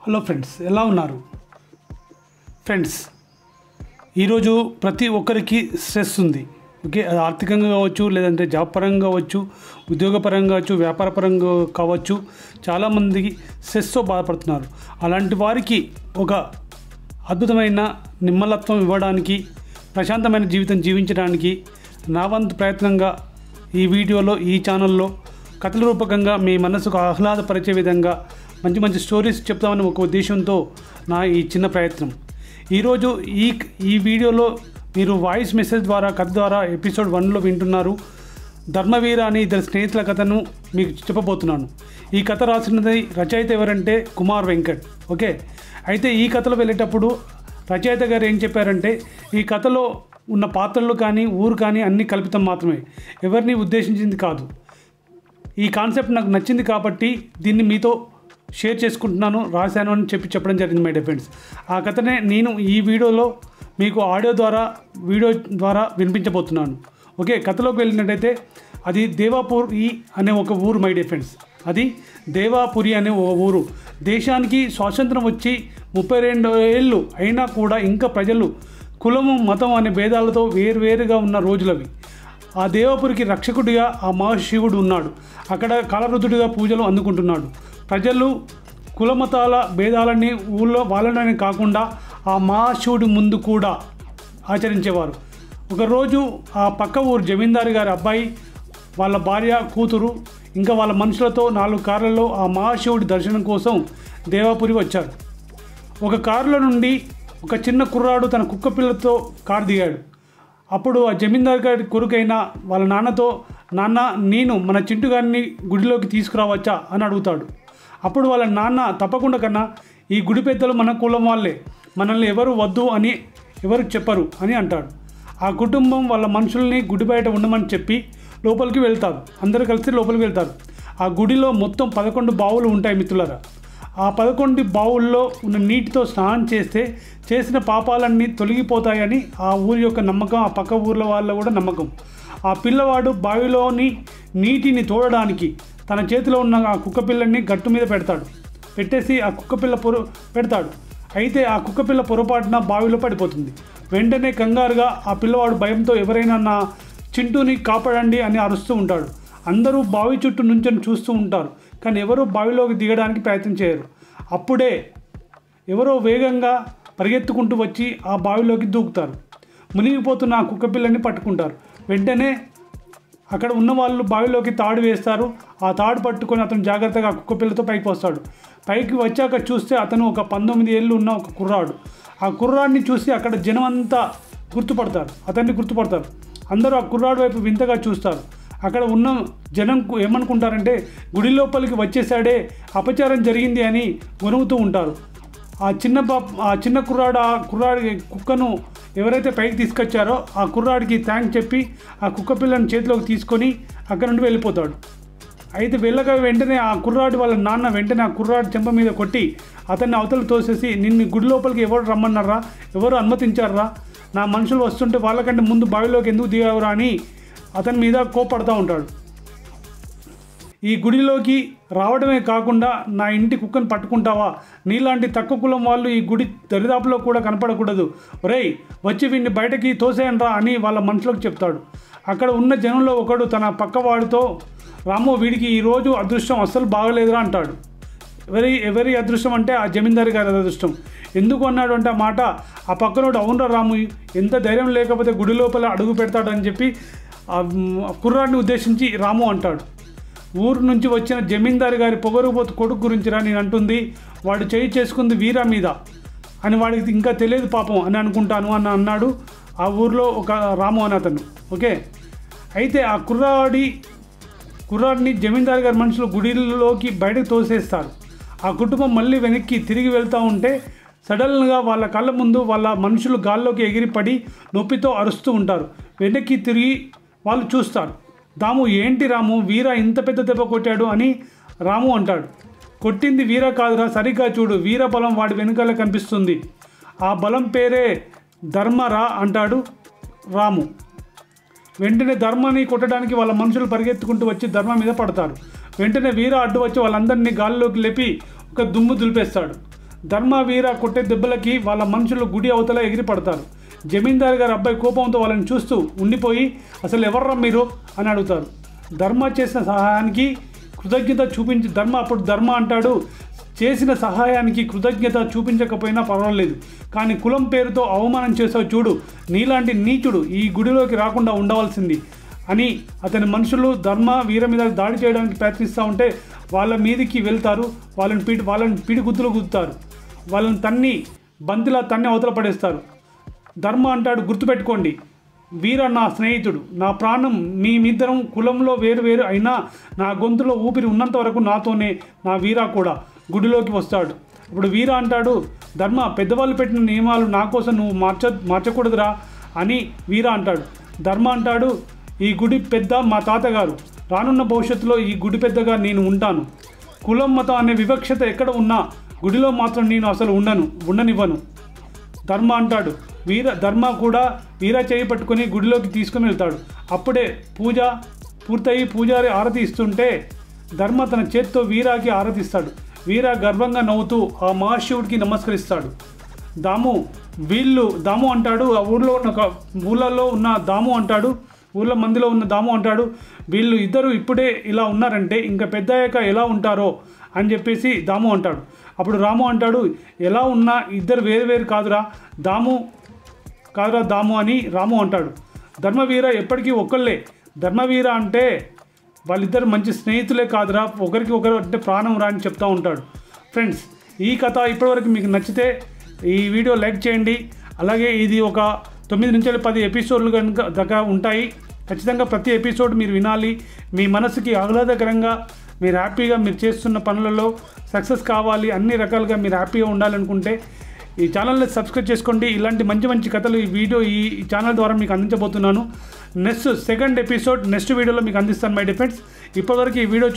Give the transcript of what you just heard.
Hello friends, ఎలా ఉన్నారు friends? ఈరోజు ప్రతి ఒక్కరికి స్ట్రెస్ ఉంది. ఓకే, అది ఆర్థికంగా కావచ్చు, లేదంటే జాబ్ పరంగా కావచ్చు, ఉద్యోగపరంగా కావచ్చు, వ్యాపార పరంగా కావచ్చు. చాలామందికి స్ట్రెస్తో బాధపడుతున్నారు. అలాంటి వారికి ఒక అద్భుతమైన నిమ్మలత్వం ఇవ్వడానికి, ప్రశాంతమైన జీవితం జీవించడానికి నా వంతు ప్రయత్నంగా ఈ వీడియోలో, ఈ ఛానల్లో కథల రూపకంగా మీ మనసుకు ఆహ్లాదపరిచే విధంగా మంచి మంచి స్టోరీస్ చెప్తామని ఒక ఉద్దేశంతో నా ఈ చిన్న ప్రయత్నం. ఈరోజు ఈ వీడియోలో మీరు వాయిస్ మెసేజ్ ద్వారా, కథ ద్వారా ఎపిసోడ్ 1లో వింటున్నారు. ధర్మవీర అని ఇద్దరు స్నేహితుల కథను మీకు చెప్పబోతున్నాను. ఈ కథ రాసినది రచయిత ఎవరంటే కుమార్ వెంకట్. ఓకే, అయితే ఈ కథలో వెళ్ళేటప్పుడు రచయిత గారు ఏం చెప్పారంటే, ఈ కథలో ఉన్న పాత్రలు కానీ, ఊరు కానీ అన్నీ కల్పితం మాత్రమే, ఎవరిని ఉద్దేశించింది కాదు. ఈ కాన్సెప్ట్ నాకు నచ్చింది కాబట్టి దీన్ని మీతో షేర్ చేసుకుంటున్నాను, రాశాను అని చెప్పడం జరిగింది మై డియర్ ఫ్రెండ్స్. ఆ కథనే నేను ఈ వీడియోలో మీకు వీడియో ద్వారా వినిపించబోతున్నాను. ఓకే, కథలోకి వెళ్ళినట్టయితే అది దేవాపురి అనే ఒక ఊరు మై డియర్ ఫ్రెండ్స్. అది దేవాపురి అనే ఒక ఊరు. దేశానికి స్వాతంత్రం వచ్చి 32 ఏళ్ళు అయినా కూడా ఇంకా ప్రజలు కులము, మతం అనే భేదాలతో వేరువేరుగా ఉన్న రోజులవి. ఆ దేవాపురికి రక్షకుడిగా ఆ మహాశివుడు ఉన్నాడు. అక్కడ కాలరుద్రుడిగా పూజలు అందుకుంటున్నాడు. ప్రజలు కులమతాల భేదాలని ఊళ్ళో వాళ్ళని కాకుండా ఆ మహాశివుడి ముందు కూడా ఆచరించేవారు. ఒకరోజు ఆ పక్క ఊరు జమీందారు గారి అబ్బాయి, వాళ్ళ భార్య, కూతురు ఇంకా వాళ్ళ మనుషులతో 4 కార్లలో ఆ మహాశివుడి దర్శనం కోసం దేవాపురి వచ్చారు. ఒక కారులో నుండి ఒక చిన్న కుర్రాడు తన కుక్క పిల్లతో కారు దిగాడు. అప్పుడు ఆ జమీందారు గారి కొడుకైన వాళ్ళ నాన్నతో, నాన్న, నేను మన చింటు గారిని గుడిలోకి తీసుకురావచ్చా అని అడుగుతాడు. అప్పుడు వాళ్ళ నాన్న, తప్పకుండా కన్నా, ఈ గుడి పెద్దలు మన కులం వాళ్ళే, మనల్ని ఎవరు వద్దు అని ఎవరు చెప్పరు అని అంటాడు. ఆ కుటుంబం వాళ్ళ మనుషుల్ని గుడి బయట ఉండమని చెప్పి లోపలికి వెళ్తారు. అందరూ కలిసి లోపలికి వెళ్తారు. ఆ గుడిలో మొత్తం 11 బావులు ఉంటాయి మిత్రులారా. ఆ 11 బావుల్లో ఉన్న నీటితో స్నానం చేస్తే చేసిన పాపాలన్నీ తొలగిపోతాయని ఆ ఊరి యొక్క నమ్మకం, ఆ పక్క ఊర్ల వాళ్ళ కూడా నమ్మకం. ఆ పిల్లవాడు బావిలోని నీటిని తోడడానికి తన చేతిలో ఉన్న ఆ కుక్కపిల్లని గట్టు మీద పెట్టేసి ఆ కుక్కపిల్ల పెడతాడు. అయితే ఆ కుక్కపిల్ల పొరపాటున బావిలో పడిపోతుంది. వెంటనే కంగారుగా ఆ పిల్లవాడు భయంతో ఎవరైనా నా చింటూని కాపాడండి అని అరుస్తూ ఉంటాడు. అందరూ బావి చుట్టూ నుంచొని చూస్తూ ఉంటారు, కానీ ఎవరూ బావిలోకి దిగడానికి ప్రయత్నం చేయరు. అప్పుడే ఎవరో వేగంగా పరిగెత్తుకుంటూ వచ్చి ఆ బావిలోకి దూకుతారు. మునిగిపోతున్న ఆ కుక్కపిల్లని పట్టుకుంటారు. వెంటనే అక్కడ ఉన్న వాళ్ళు బావిలోకి తాడు వేస్తారు. ఆ తాడు పట్టుకొని అతను జాగ్రత్తగా ఆ కుక్కపిల్లతో పైకి వస్తాడు. పైకి వచ్చాక చూస్తే అతను ఒక 19 ఏళ్ళు ఉన్న ఒక కుర్రాడు. ఆ కుర్రాడిని చూసి అక్కడ జనం అంతా అతన్ని గుర్తుపడతారు. అందరూ ఆ కుర్రాడు వైపు వింతగా చూస్తారు. అక్కడ ఉన్న జనం ఏమనుకుంటారంటే, గుడి లోపలికి వచ్చేసాడే, అపచారం జరిగింది అని గొనుగుతూ ఉంటారు. ఆ చిన్న కుర్రాడి కుక్కను ఎవరైతే పైకి తీసుకొచ్చారో ఆ కుర్రాడికి థ్యాంక్స్ చెప్పి ఆ కుక్క పిల్లని చేతిలోకి తీసుకొని అక్కడ నుండి వెళ్ళిపోతాడు. అయితే వెళ్ళగా వెంటనే ఆ కుర్రాడు వాళ్ళ నాన్న వెంటనే ఆ కుర్రాడు చెంప మీద కొట్టి అతన్ని అవతల తోసేసి, నిన్ను గుడి లోపలికి ఎవరు రమ్మన్నారా, ఎవరు అనుమతించారా, నా మనుషులు వస్తుంటే వాళ్ళకంటే ముందు బావిలోకి ఎందుకు దిగావురా అని అతని మీద కోపడుతూ ఉంటాడు. ఈ గుడిలోకి రావడమే కాకుండా నా ఇంటి కుక్కను పట్టుకుంటావా, నీలాంటి తక్కువ కులం వాళ్ళు ఈ గుడి దరిదాపులో కూడా కనపడకూడదు, ఒరేయ్ వచ్చి వీడిని బయటకి తోసేయండ్రా అని వాళ్ళ మనుషులకు చెప్తాడు. అక్కడ ఉన్న జనంలో ఒకడు తన పక్కవాడితో, రాము, వీడికి ఈరోజు అదృష్టం అస్సలు బాగలేదురా అంటాడు. ఎవరి అదృష్టం అంటే ఆ జమీందారు గారి అదృష్టం. ఎందుకు అన్నాడు అంటే ఆ మాట, ఆ పక్కనోడు, అవునరా రాము, ఎంత ధైర్యం లేకపోతే గుడి లోపల అడుగు పెడతాడు అని చెప్పి ఆ కుర్రాడిని ఉద్దేశించి రాము అంటాడు. ఊరు నుంచి వచ్చిన జమీందారు గారి పొగరుబోతు కొడుకు గురించిరా నేను అంటుంది, వాడు చేయి చేసుకుంది వీరా మీద అని వాడికి ఇంకా తెలియదు పాపం అని అనుకుంటాను అని అన్నాడు ఆ ఊరిలో ఒక రాము అని అతను. ఓకే, అయితే ఆ కుర్రాడిని జమీందారు గారి మనుషులు గుడిలోకి బయటకు తోసేస్తారు. ఆ కుటుంబం మళ్ళీ వెనక్కి తిరిగి వెళ్తూ ఉంటే సడన్గా వాళ్ళ కళ్ళ ముందు వాళ్ళ మనుషులు గాల్లోకి ఎగిరిపడి నొప్పితో అరుస్తూ ఉంటారు. వెనక్కి తిరిగి వాళ్ళు చూస్తారు. దాము, ఏంటి రాము, వీర ఇంత పెద్ద దెబ్బ కొట్టాడు అని రాము అంటాడు. కొట్టింది వీర కాదురా, సరిగ్గా చూడు, వీర బలం వాడి వెనుకల కనిపిస్తుంది, ఆ బలం పేరే ధర్మరా అంటాడు రాము. వెంటనే ధర్మని కొట్టడానికి వాళ్ళ మనుషులు పరిగెత్తుకుంటూ వచ్చి ధర్మ మీద పడతారు. వెంటనే వీర అడ్డు వచ్చి వాళ్ళందరినీ గాల్లోకి లేపి ఒక దుమ్ము దులిపేస్తాడు. ధర్మ వీర కొట్టే దెబ్బలకి వాళ్ళ మనుషులు గుడి అవతల ఎగిరి పడతారు. జమీందారు గారి అబ్బాయి కోపంతో వాళ్ళని చూస్తూ ఉండిపోయి అసలు ఎవర్రా మీరు అని అడుగుతారు. ధర్మ చేసిన సహాయానికి కృతజ్ఞత అప్పుడు ధర్మ అంటాడు, చేసిన సహాయానికి కృతజ్ఞత చూపించకపోయినా పర్వాలేదు, కానీ కులం పేరుతో అవమానం చేసావు చూడు, నీలాంటి నీచుడు ఈ గుడిలోకి రాకుండా ఉండవలసింది అని అతని మనుషులు ధర్మ వీర మీద దాడి చేయడానికి ప్రయత్నిస్తూ ఉంటే వాళ్ళ మీదికి వెళ్తారు. వాళ్ళని పిడి గుద్దులు గుద్దుతారు. వాళ్ళని బంతిలా అవతల పడేస్తారు. ధర్మ అంటాడు, గుర్తుపెట్టుకోండి, వీర నా స్నేహితుడు, నా ప్రాణం, మేమిద్దరం కులంలో వేరు అయినా నా గొంతులో ఊపిరి ఉన్నంత వరకు నాతోనే నా వీర కూడా గుడిలోకి వస్తాడు. ఇప్పుడు వీర అంటాడు, ధర్మ పెద్దవాళ్ళు పెట్టిన నియమాలు నా కోసం నువ్వు మార్చకూడదురా అని వీర అంటాడు. ధర్మ అంటాడు, ఈ గుడి పెద్ద మా తాతగారు, రానున్న భవిష్యత్తులో ఈ గుడి పెద్దగా నేను ఉంటాను. కులం మతం అనే వివక్షత ఎక్కడ ఉన్నా గుడిలో మాత్రం నేను అసలు ఉండనివ్వను. ధర్మ అంటాడు. ధర్మ కూడా వీర చేయి పట్టుకొని గుడిలోకి తీసుకుని వెళ్తాడు. అప్పుడే పూజ పూర్తయి పూజారి ఆరతి ఇస్తుంటే ధర్మ తన చేత్తో వీరాకి ఆరతి ఇస్తాడు. వీర గర్వంగా నవ్వుతూ ఆ మహాశివుడికి నమస్కరిస్తాడు. దాము అంటాడు, ఆ ఊళ్ళలో ఉన్న దాము అంటాడు, ఊళ్ళో మందిలో ఉన్న దాము అంటాడు, వీళ్ళు ఇద్దరు ఇప్పుడే ఇలా ఉన్నారంటే ఇంకా పెద్దయ్యాక ఎలా ఉంటారో అని చెప్పేసి దాము అంటాడు. అప్పుడు రాము అంటాడు, ఎలా ఉన్నా ఇద్దరు వేరు కాదురా దాము అని రాము అంటాడు. ధర్మవీర ఎప్పటికీ ఒక్కళ్ళే. ధర్మవీర అంటే వాళ్ళిద్దరు మంచి స్నేహితులే కాదురా, ఒకరికి ఒకరు అంటే ప్రాణం రా అని చెప్తూ ఉంటాడు. ఫ్రెండ్స్, ఈ కథ ఇప్పటివరకు మీకు నచ్చితే ఈ వీడియో లైక్ చేయండి. అలాగే ఇది ఒక 9 నుంచి 10 ఎపిసోడ్లు కనుక దాకా ఉంటాయి. ఖచ్చితంగా ప్రతి ఎపిసోడ్ మీరు వినాలి. మీ మనసుకి ఆహ్లాదకరంగా మీరు హ్యాపీగా మీరు చేస్తున్న పనులలో సక్సెస్ కావాలి, అన్ని రకాలుగా మీరు హ్యాపీగా ఉండాలనుకుంటే ఈ ఛానల్ని సబ్స్క్రైబ్ చేసుకోండి. ఇలాంటి మంచి కథలు ఈ ఛానల్ ద్వారా మీకు అందించబోతున్నాను. నెక్స్ట్ సెకండ్ ఎపిసోడ్ నెక్స్ట్ వీడియోలో మీకు అందిస్తాను మై డిఫెండ్స్. ఇప్పటివరకు ఈ వీడియో